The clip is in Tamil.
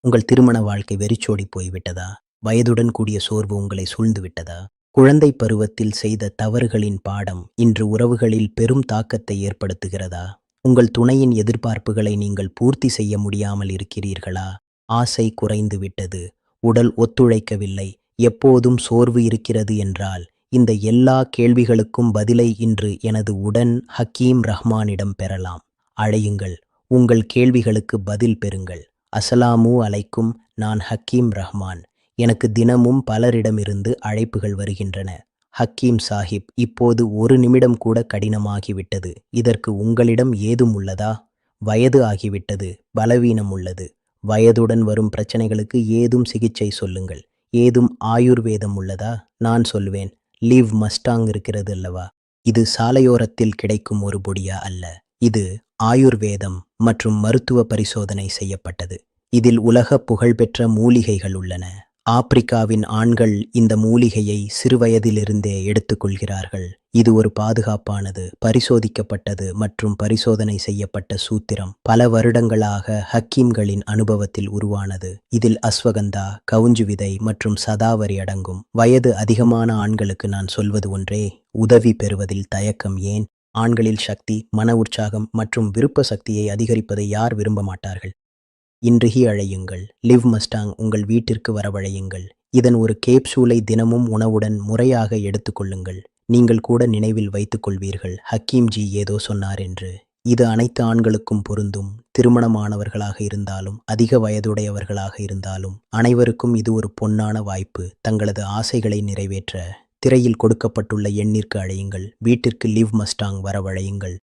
உங்கள் திருமண வாழ்க்கை வெறிச்சோடி போய்விட்டதா? வயதுடன் கூடிய சோர்வு உங்களை சூழ்ந்து விட்டதா? குழந்தை பருவத்தில் செய்த தவறுகளின் பாடம் இன்று உறவுகளில் பெரும் தாக்கத்தை ஏற்படுத்துகிறதா? உங்கள் துணையின் எதிர்பார்ப்புகளை நீங்கள் பூர்த்தி செய்ய முடியாமல் இருக்கிறீர்களா? ஆசை குறைந்து விட்டது, உடல் ஒத்துழைக்கவில்லை, எப்போதும் சோர்வு இருக்கிறது என்றால், இந்த எல்லா கேள்விகளுக்கும் பதிலை இன்று எனது உடன் ஹக்கீம் ரஹ்மானிடம் பெறலாம். அழையுங்கள், உங்கள் கேள்விகளுக்கு பதில் பெறுங்கள். அஸ்ஸலாமு அலைக்கும். நான் ஹக்கீம் ரஹ்மான். எனக்கு தினமும் பலரிடமிருந்து அழைப்புகள் வருகின்றன. ஹக்கீம் சாஹிப், இப்போது ஒரு நிமிடம் கூட கடினமாகிவிட்டது. இதற்கு உங்களிடம் ஏதும் உள்ளதா? வயது ஆகிவிட்டது, பலவீனம் உள்ளது. வயதுடன் வரும் பிரச்சனைகளுக்கு ஏதும் சிகிச்சை சொல்லுங்கள். ஏதும் ஆயுர்வேதம் உள்ளதா? நான் சொல்வேன், லீவ் மஸ்டாங் இருக்கிறது அல்லவா? இது சாலையோரத்தில் கிடைக்கும் ஒரு பொடியா அல்ல. இது ஆயுர்வேதம் மற்றும் மருத்துவ பரிசோதனை செய்யப்பட்டது. இதில் உலக புகழ்பெற்ற மூலிகைகள் உள்ளன. ஆப்பிரிக்காவின் ஆண்கள் இந்த மூலிகையை சிறுவயதிலிருந்தே எடுத்துக்கொள்கிறார்கள். இது ஒரு பாதுகாப்பானது, பரிசோதிக்கப்பட்டது மற்றும் பரிசோதனை செய்யப்பட்ட சூத்திரம். பல வருடங்களாக ஹக்கீம்களின் அனுபவத்தில் உருவானது. இதில் அஸ்வகந்தா, கவுஞ்சு விதை மற்றும் சதாவரி அடங்கும். வயது அதிகமான ஆண்களுக்கு நான் சொல்வது ஒன்றே, உதவி பெறுவதில் தயக்கம் ஏன்? ஆண்களில் சக்தி, மன உற்சாகம் மற்றும் விருப்ப சக்தியை அதிகரிப்பதை யார் விரும்ப மாட்டார்கள்? இன்றுகி அழையுங்கள். லிவ் மஸ்டாங் உங்கள் வீட்டிற்கு வரவழையுங்கள். இதன் ஒரு கேப்சூலை தினமும் உணவுடன் முறையாக எடுத்துக்கொள்ளுங்கள். நீங்கள் கூட நினைவில் வைத்துக் கொள்வீர்கள், ஹக்கீம்ஜி ஏதோ சொன்னார் என்று. இது அனைத்து ஆண்களுக்கும் பொருந்தும். திருமணமானவர்களாக இருந்தாலும் அதிக வயதுடையவர்களாக இருந்தாலும் அனைவருக்கும் இது ஒரு பொன்னான வாய்ப்பு. தங்களது ஆசைகளை நிறைவேற்ற திரையில் கொடுக்கப்பட்டுள்ள எண்ணிற்கு அழையுங்கள். வீட்டிற்கு லிவ் மஸ்டாங் வரவழையுங்கள்.